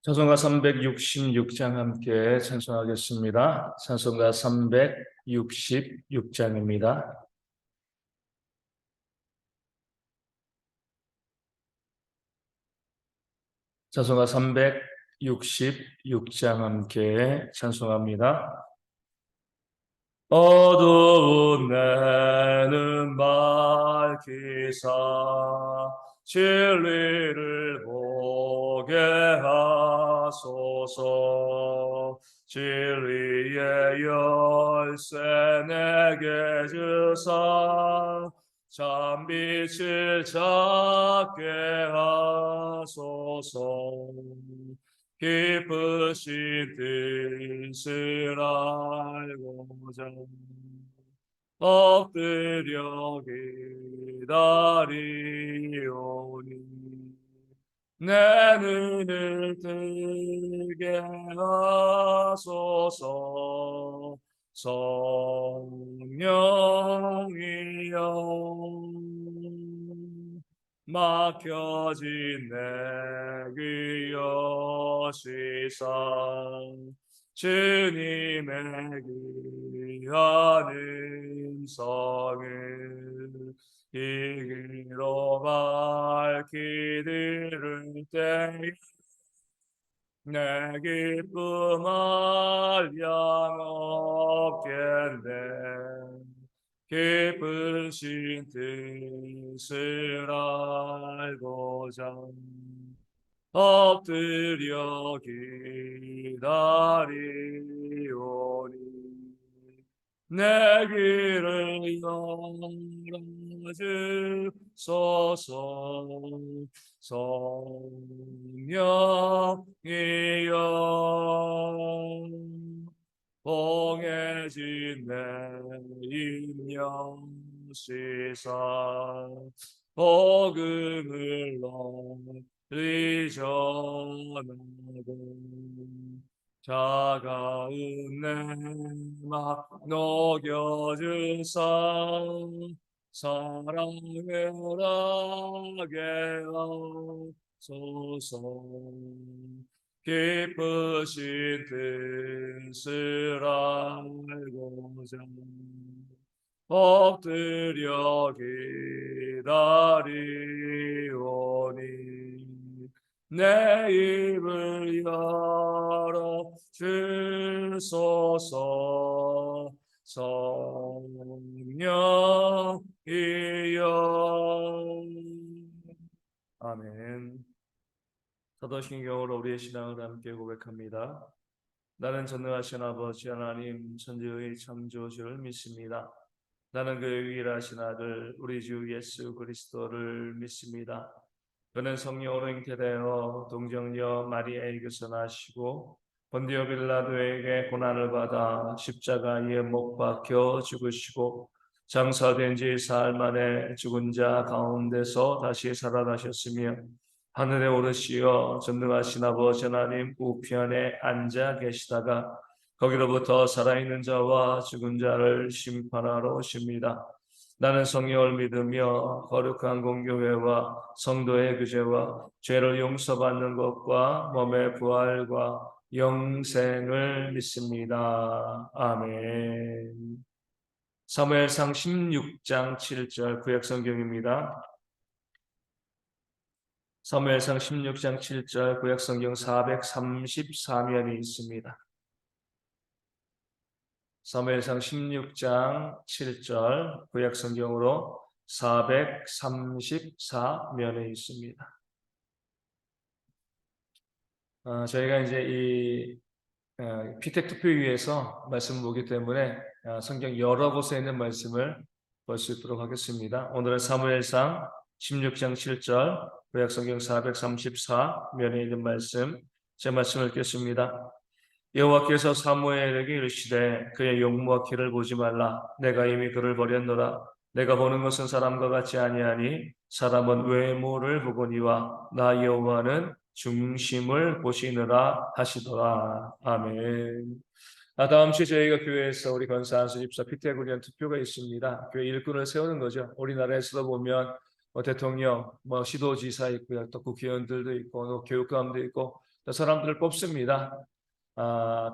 찬송가 366장 함께 찬송하겠습니다. 찬송가 366장입니다. 찬송가 366장 함께 찬송합니다. 어두운 내는 밝히사 진리를 보게 하소서. 진리의 열쇠 내게 주사 참빛을 찾게 하소서. 깊으신 뜻을 알고자 엎드려 기다리오니 내 눈을 뜨게 하소서. 성령이여 막혀진 내 귀 여시사 주님의 귀한 음성을 이기로 밝히 들을 때에 내 기쁨 한량 없겠네. 깊으신 뜻을 알고자 엎드려 기다리오니 내 귀를 열어주소서. 성령이여 봉해진 내 인연 시사 복음을 널리 전하고 차가운 내 맘 녹여주사 사랑을 하게 하소서. 깊으신 뜻을 알고자 엎드려 기다리오니 내 입을 열어 주소서. 성령이여 아멘. 사도신경으로 우리의 신앙을 함께 고백합니다. 나는 전능하신 아버지 하나님 천지의 창조주를 믿습니다. 나는 그의 유일하신 아들 우리 주 예수 그리스도를 믿습니다. 그는 성령으로 잉태되어 동정녀 마리아에게서 나시고 본디오 빌라도에게 고난을 받아 십자가에 못 박혀 죽으시고 장사된 지 사흘 만에 죽은 자 가운데서 다시 살아나셨으며 하늘에 오르시어 전능하신 아버지 하나님 우편에 앉아 계시다가 거기로부터 살아있는 자와 죽은 자를 심판하러 오십니다. 나는 성령을 믿으며 거룩한 공교회와 성도의 교제와 죄를 용서받는 것과 몸의 부활과 영생을 믿습니다. 아멘. 사무엘상 16장 7절 구약성경입니다. 사무엘상 16장 7절 구약성경 434면이 있습니다. 사무엘상 16장 7절 구약성경으로 434면에 있습니다. 저희가 이제 이 피택투표위에서 말씀을 보기 때문에 성경 여러 곳에 있는 말씀을 볼 수 있도록 하겠습니다. 오늘은 사무엘상 16장 7절 구약성경 434면에 있는 말씀, 제 말씀을 읽겠습니다. 여호와께서 사무엘에게 이르시되 그의 용모와 키를 보지 말라. 내가 이미 그를 버렸노라. 내가 보는 것은 사람과 같지 아니하니 사람은 외모를 보거니와 나 여호와는 중심을 보시느라 하시더라. 아멘. 다음 주에 저희가 교회에서 우리 권사 한수 집사 피태구련 투표가 있습니다. 교회 일꾼을 세우는 거죠. 우리나라에서도 보면 대통령, 시도지사 있고요, 또 국회의원들도 있고, 또 교육감도 있고, 사람들을 뽑습니다.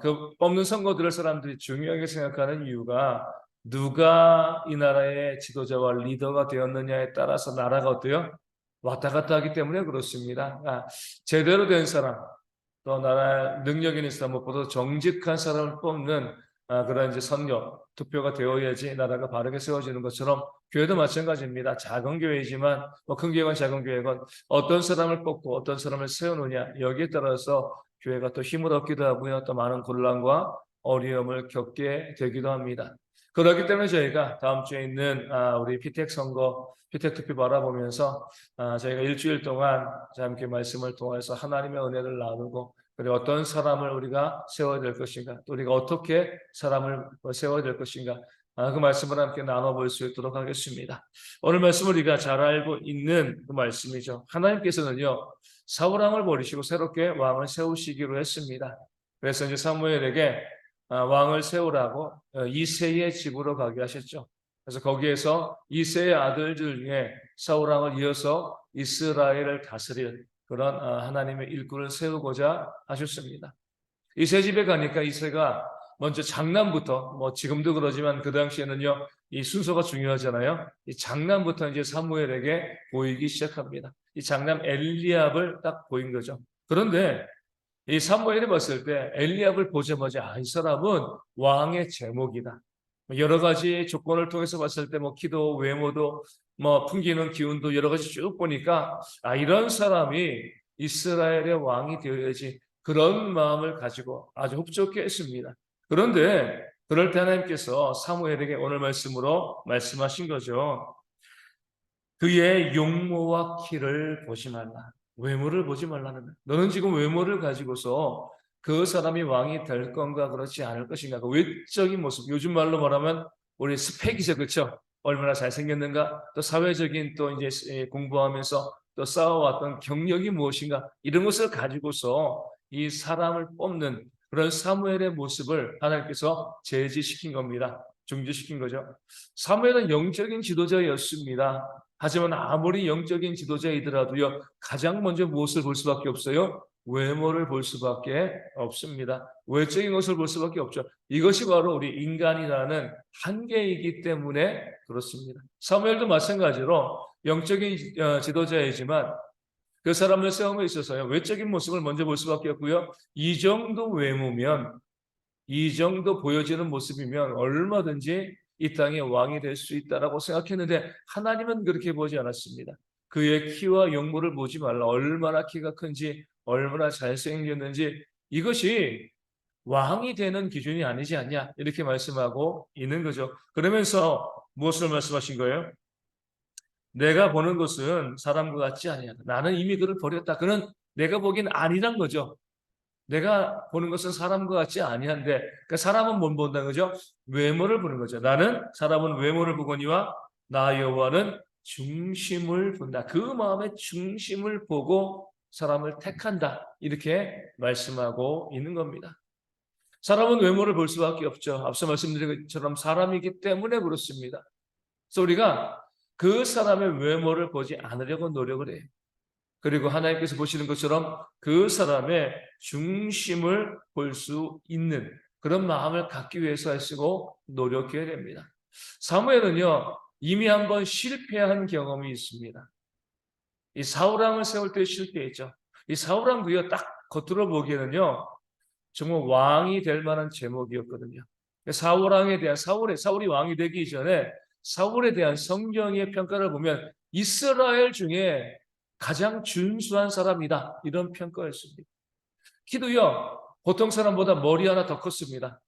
그 뽑는 선거들을 사람들이 중요하게 생각하는 이유가 누가 이 나라의 지도자와 리더가 되었느냐에 따라서 나라가 어때요? 왔다 갔다 하기 때문에 그렇습니다. 제대로 된 사람, 또 나라의 능력 있는 사람, 무엇보다 정직한 사람을 뽑는 그런 이제 선거, 투표가 되어야지 나라가 바르게 세워지는 것처럼 교회도 마찬가지입니다. 작은 교회이지만 큰 교회건 작은 교회건 어떤 사람을 뽑고 어떤 사람을 세우느냐 여기에 따라서 교회가 또 힘을 얻기도 하고요. 또 많은 곤란과 어려움을 겪게 되기도 합니다. 그렇기 때문에 저희가 다음 주에 있는 우리 피택 선거, 피택 투표 바라보면서 저희가 일주일 동안 함께 말씀을 통해서 하나님의 은혜를 나누고 그리고 어떤 사람을 우리가 세워야 될 것인가, 또 우리가 어떻게 사람을 세워야 될 것인가, 그 말씀을 함께 나눠볼 수 있도록 하겠습니다. 오늘 말씀을 우리가 잘 알고 있는 그 말씀이죠. 하나님께서는요, 사울 왕을 버리시고 새롭게 왕을 세우시기로 했습니다. 그래서 이제 사무엘에게 왕을 세우라고 이새의 집으로 가게 하셨죠. 그래서 거기에서 이새의 아들들 중에 사울 왕을 이어서 이스라엘을 다스릴 그런 하나님의 일꾼을 세우고자 하셨습니다. 이새 집에 가니까 이새가 먼저 장남부터, 뭐 지금도 그러지만 그 당시에는요, 이 순서가 중요하잖아요. 이 장남부터 이제 사무엘에게 보이기 시작합니다. 이 장남 엘리압을 딱 보인 거죠. 그런데 이 사무엘이 봤을 때 엘리압을 보자마자 이 사람은 왕의 제목이다. 여러 가지 조건을 통해서 봤을 때 뭐 키도 외모도 뭐 풍기는 기운도 여러 가지 쭉 보니까 이런 사람이 이스라엘의 왕이 되어야지 그런 마음을 가지고 아주 흡족해 했습니다. 그런데 그럴 때 하나님께서 사무엘에게 오늘 말씀으로 말씀하신 거죠. 그의 용모와 키를 보지 말라. 외모를 보지 말라는 거예요. 너는 지금 외모를 가지고서 그 사람이 왕이 될 건가 그렇지 않을 것인가. 그 외적인 모습. 요즘 말로 말하면 우리 스펙이죠. 그렇죠? 얼마나 잘생겼는가. 또 사회적인 또 이제 공부하면서 또 쌓아왔던 경력이 무엇인가. 이런 것을 가지고서 이 사람을 뽑는 그런 사무엘의 모습을 하나님께서 제지시킨 겁니다. 중지시킨 거죠. 사무엘은 영적인 지도자였습니다. 하지만 아무리 영적인 지도자이더라도요, 가장 먼저 무엇을 볼 수밖에 없어요? 외모를 볼 수밖에 없습니다. 외적인 것을 볼 수밖에 없죠. 이것이 바로 우리 인간이라는 한계이기 때문에 그렇습니다. 사무엘도 마찬가지로 영적인 지도자이지만 그 사람을 세움에 있어서요, 외적인 모습을 먼저 볼 수밖에 없고요. 이 정도 외모면, 이 정도 보여지는 모습이면 얼마든지 이 땅의 왕이 될 수 있다라고 생각했는데 하나님은 그렇게 보지 않았습니다. 그의 키와 용모를 보지 말라. 얼마나 키가 큰지, 얼마나 잘생겼는지 이것이 왕이 되는 기준이 아니지 않냐 이렇게 말씀하고 있는 거죠. 그러면서 무엇을 말씀하신 거예요? 내가 보는 것은 사람과 같지 아니하다. 나는 이미 그를 버렸다. 그는 내가 보기엔 아니란 거죠. 내가 보는 것은 사람과 같지 아니한데, 그러니까 사람은 뭘 본다는 거죠? 외모를 보는 거죠. 나는 사람은 외모를 보거니와 나 여호와는 중심을 본다. 그 마음의 중심을 보고 사람을 택한다. 이렇게 말씀하고 있는 겁니다. 사람은 외모를 볼 수밖에 없죠. 앞서 말씀드린 것처럼 사람이기 때문에 그렇습니다. 그래서 우리가 그 사람의 외모를 보지 않으려고 노력을 해요. 그리고 하나님께서 보시는 것처럼 그 사람의 중심을 볼 수 있는 그런 마음을 갖기 위해서 하시고 노력해야 됩니다. 사무엘은요, 이미 한번 실패한 경험이 있습니다. 이 사울왕을 세울 때 실패했죠. 이 사울왕도요, 딱 겉으로 보기에는요, 정말 왕이 될 만한 제목이었거든요. 사울왕에 대한 사울이 왕이 되기 전에 사울에 대한 성경의 평가를 보면 이스라엘 중에 가장 준수한 사람이다. 이런 평가였습니다. 키도요, 보통 사람보다 머리 하나 더 컸습니다.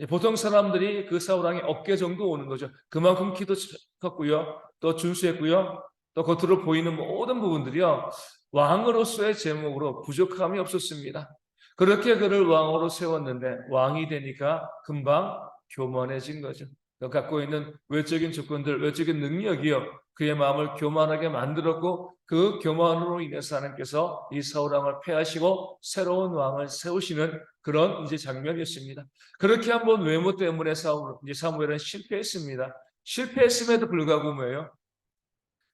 보통 사람들이 그 사울왕의 어깨 정도 오는 거죠. 그만큼 키도 컸고요. 또 준수했고요. 또 겉으로 보이는 모든 부분들이요. 왕으로서의 제목으로 부족함이 없었습니다. 그렇게 그를 왕으로 세웠는데 왕이 되니까 금방 교만해진 거죠. 갖고 있는 외적인 조건들, 외적인 능력이요. 그의 마음을 교만하게 만들었고 그 교만으로 인해서 하나님께서 이 사울왕을 패하시고 새로운 왕을 세우시는 그런 이제 장면이었습니다. 그렇게 한번 외모 때문에 사무엘은 실패했습니다. 실패했음에도 불구하고 뭐예요?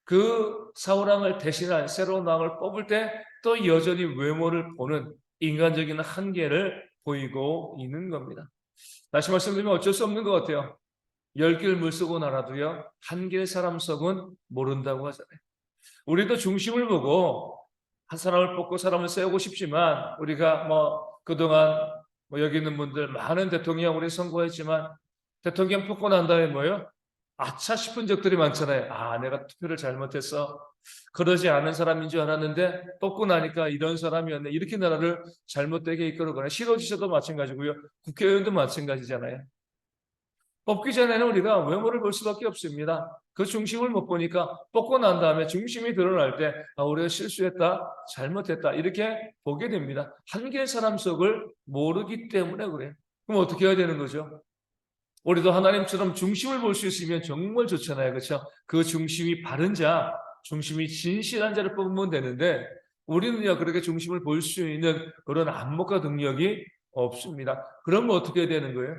그 사울왕을 대신할 새로운 왕을 뽑을 때 또 여전히 외모를 보는 인간적인 한계를 보이고 있는 겁니다. 다시 말씀드리면 어쩔 수 없는 것 같아요. 10길 물속은 알아도요, 한 길 사람 속은 모른다고 하잖아요. 우리도 중심을 보고 한 사람을 뽑고 사람을 세우고 싶지만, 우리가 그동안 여기 있는 분들 많은 대통령 우리 선거했지만, 대통령 뽑고 난 다음에 뭐예요? 아차 싶은 적들이 많잖아요. 아, 내가 투표를 잘못했어. 그러지 않은 사람인 줄 알았는데 뽑고 나니까 이런 사람이었네. 이렇게 나라를 잘못되게 이끌어가는 시도지사도 마찬가지고요. 국회의원도 마찬가지잖아요. 뽑기 전에는 우리가 외모를 볼 수밖에 없습니다. 그 중심을 못 보니까 뽑고 난 다음에 중심이 드러날 때 우리가 실수했다, 잘못했다 이렇게 보게 됩니다. 한 개의 사람 속을 모르기 때문에 그래요. 그럼 어떻게 해야 되는 거죠? 우리도 하나님처럼 중심을 볼 수 있으면 정말 좋잖아요. 그렇죠? 그 중심이 바른 자, 중심이 진실한 자를 뽑으면 되는데 우리는요 그렇게 중심을 볼 수 있는 그런 안목과 능력이 없습니다. 그러면 어떻게 되는 거예요?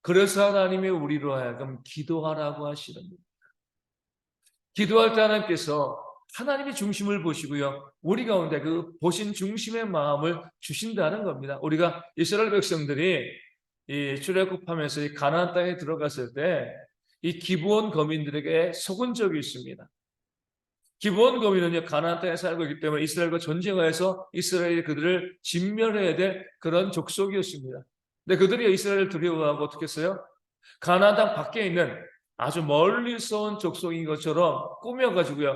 그래서 하나님이 우리로 하여금 기도하라고 하시는 거예요. 기도할 때 하나님께서 하나님의 중심을 보시고요. 우리 가운데 그 보신 중심의 마음을 주신다는 겁니다. 우리가 이스라엘 백성들이 이 출애굽하면서 이 가나안 땅에 들어갔을 때 이 기브온 거민들에게 속은 적이 있습니다. 기브온 거민은요 가나안 땅에 살고 있기 때문에 이스라엘과 전쟁하여서 이스라엘이 그들을 진멸해야 될 그런 족속이었습니다. 근데 그들이 이스라엘을 두려워하고 어떻게 했어요? 가나안 땅 밖에 있는 아주 멀리서 온 족속인 것처럼 꾸며가지고요.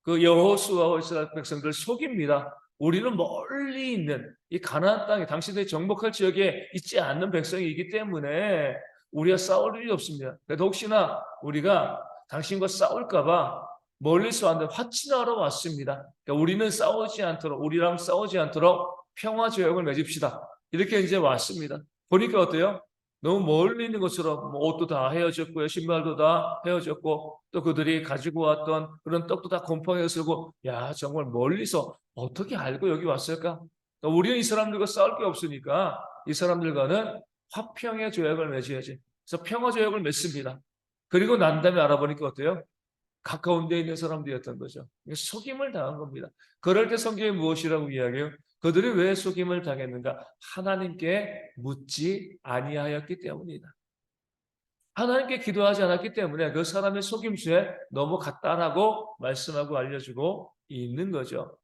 그 여호수아와 이스라엘 백성들을 속입니다. 우리는 멀리 있는 이 가나안 땅에 당신들이 정복할 지역에 있지 않는 백성이기 때문에 우리가 싸울 일이 없습니다. 그래도 혹시나 우리가 당신과 싸울까봐 멀리서 왔는데 화친하러 왔습니다. 그러니까 우리는 싸우지 않도록, 우리랑 싸우지 않도록 평화 조약을 맺읍시다. 이렇게 이제 왔습니다. 보니까 어때요? 너무 멀리 있는 것처럼 옷도 다 헤어졌고요. 신발도 다 헤어졌고 또 그들이 가지고 왔던 그런 떡도 다 곰팡이가 쓰고 야 정말 멀리서 어떻게 알고 여기 왔을까? 그러니까 우리는 이 사람들과 싸울 게 없으니까 이 사람들과는 화평의 조약을 맺어야지. 그래서 평화 조약을 맺습니다. 그리고 난 다음에 알아보니까 어때요? 가까운 데 있는 사람들이었던 거죠. 속임을 당한 겁니다. 그럴 때 성경이 무엇이라고 이야기해요? 그들이 왜 속임을 당했는가? 하나님께 묻지 아니하였기 때문이다. 하나님께 기도하지 않았기 때문에 그 사람의 속임수에 넘어갔다라고 말씀하고 알려주고 있는 거죠.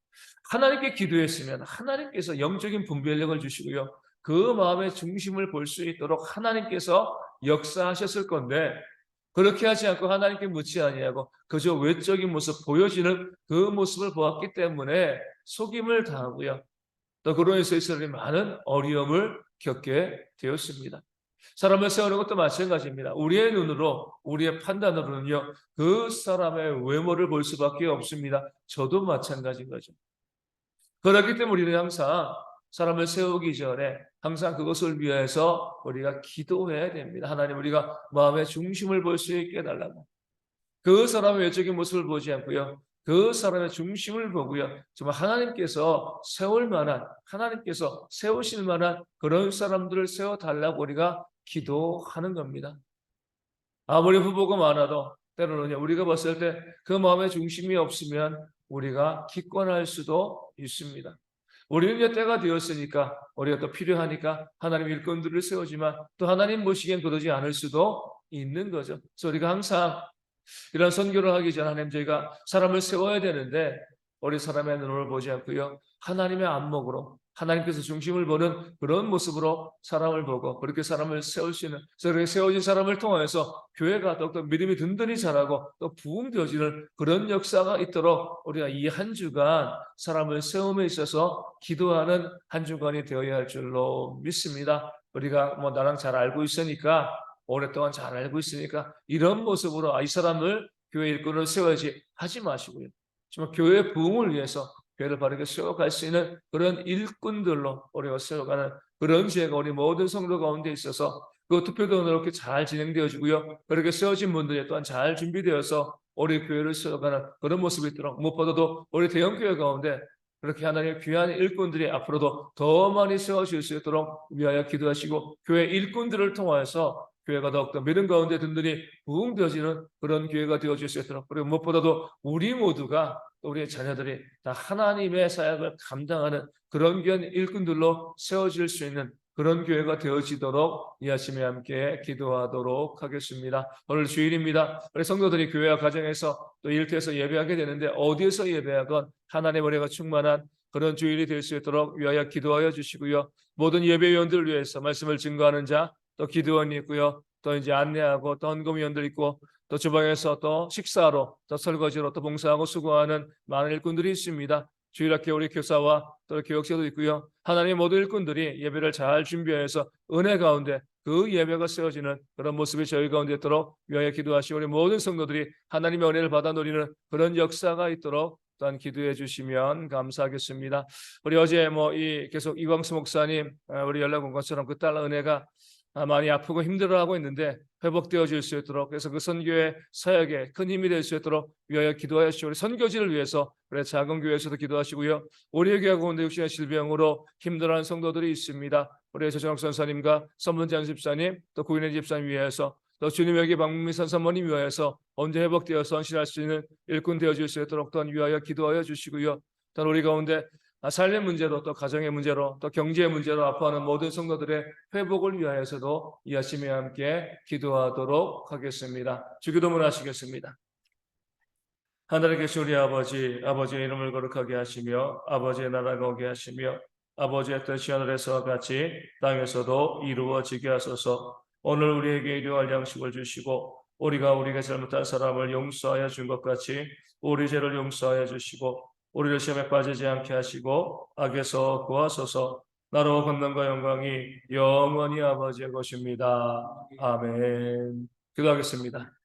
하나님께 기도했으면 하나님께서 영적인 분별력을 주시고요. 그 마음의 중심을 볼 수 있도록 하나님께서 역사하셨을 건데 그렇게 하지 않고 하나님께 묻지 아니하고 그저 외적인 모습 보여지는 그 모습을 보았기 때문에 속임을 당하고요. 또 그로 인해서 이스라엘이 많은 어려움을 겪게 되었습니다. 사람을 세우는 것도 마찬가지입니다. 우리의 눈으로, 우리의 판단으로는요, 그 사람의 외모를 볼 수밖에 없습니다. 저도 마찬가지인 거죠. 그렇기 때문에 우리는 항상 사람을 세우기 전에 항상 그것을 위해서 우리가 기도해야 됩니다. 하나님 우리가 마음의 중심을 볼 수 있게 해달라고. 그 사람의 외적인 모습을 보지 않고요. 그 사람의 중심을 보고요. 정말 하나님께서 세울 만한, 하나님께서 세우실 만한 그런 사람들을 세워달라고 우리가 기도하는 겁니다. 아무리 후보가 많아도 때로는 우리가 봤을 때 그 마음의 중심이 없으면 우리가 기권할 수도 있습니다. 우리는 때가 되었으니까 우리가 또 필요하니까 하나님 일꾼들을 세우지만 또 하나님 보시기엔 그러지 않을 수도 있는 거죠. 그래서 우리가 항상 이런 선교를 하기 전에 하나님 저희가 사람을 세워야 되는데 우리 사람의 눈을 보지 않고요. 하나님의 안목으로 하나님께서 중심을 보는 그런 모습으로 사람을 보고 그렇게 사람을 세울 수 있는 그렇게 세워진 사람을 통해서 교회가 더욱더 믿음이 든든히 자라고 또 부흥되어지는 그런 역사가 있도록 우리가 이 한 주간 사람을 세움에 있어서 기도하는 한 주간이 되어야 할 줄로 믿습니다. 우리가 나랑 잘 알고 있으니까 오랫동안 잘 알고 있으니까 이런 모습으로 이 사람을 교회 일꾼을 세워야지 하지 마시고요. 정말 교회 부흥을 위해서 교회를 바르게 세워갈 수 있는 그런 일꾼들로 우리가 세워가는 그런 지혜가 우리 모든 성도 가운데 있어서 그 투표도 이렇게 잘 진행되어지고요. 그렇게 세워진 분들이 또한 잘 준비되어서 우리 교회를 세워가는 그런 모습이 있도록 무엇보다도 우리 대형교회 가운데 그렇게 하나님의 귀한 일꾼들이 앞으로도 더 많이 세워질 수 있도록 위하여 기도하시고 교회 일꾼들을 통하여서 교회가 더욱더 믿음 가운데 든든히 부흥되어지는 그런 교회가 되어질 수 있도록, 그리고 무엇보다도 우리 모두가 또 우리의 자녀들이 다 하나님의 사역을 감당하는 그런 귀한 일꾼들로 세워질 수 있는 그런 교회가 되어지도록 이 아침에 함께 기도하도록 하겠습니다. 오늘 주일입니다. 우리 성도들이 교회와 가정에서 또 일터에서 예배하게 되는데 어디에서 예배하건 하나님의 은혜가 충만한 그런 주일이 될 수 있도록 위하여 기도하여 주시고요. 모든 예배위원들을 위해서 말씀을 증거하는 자, 또 기도원이 있고요. 또 이제 안내하고 또 헌금위원들 있고 또 주방에서 또 식사로 또 설거지로 또 봉사하고 수고하는 많은 일꾼들이 있습니다. 주일학교 우리 교사와 또 교육자도 있고요. 하나님의 모든 일꾼들이 예배를 잘 준비해서 은혜 가운데 그 예배가 세워지는 그런 모습이 저희 가운데 있도록 위하여 기도하시고, 우리 모든 성도들이 하나님의 은혜를 받아 누리는 그런 역사가 있도록 또한 기도해 주시면 감사하겠습니다. 우리 어제 계속 이광수 목사님 우리 연락 온 것처럼 그 딸 은혜가 많이 아프고 힘들어하고 있는데 회복되어질 수 있도록, 그래서 그 선교의 사역에 큰 힘이 될 수 있도록 위하여 기도하시고, 우리 선교지를 위해서 우리 작은 교회에서도 기도하시고요. 우리 교회 가운데 육신의 질병으로 힘들어하는 성도들이 있습니다. 우리 조정학 선사님과 선문장 집사님 또 구인의 집사님 위해서, 또 주님에게 박문미선 사모님 위하여서 언제 회복되어서 헌신할 수 있는 일꾼 되어질 수 있도록 또한 위하여 기도하여 주시고요. 또 우리 가운데 삶의 문제로 또 가정의 문제로 또 경제의 문제로 아파하는 모든 성도들의 회복을 위하여서도 이 아침에 함께 기도하도록 하겠습니다. 주기도문 하시겠습니다. 하늘에 계신 우리 아버지, 아버지의 이름을 거룩하게 하시며 아버지의 나라가 오게 하시며 아버지의 뜻이 하늘에서와 같이 땅에서도 이루어지게 하소서. 오늘 우리에게 일용할 양식을 주시고 우리가 우리에게 잘못한 사람을 용서하여 준 것 같이 우리 죄를 용서하여 주시고 우리를 시험에 빠지지 않게 하시고 악에서 구하소서. 나로 권능과 영광이 영원히 아버지의 것입니다. 아멘. 기도하겠습니다.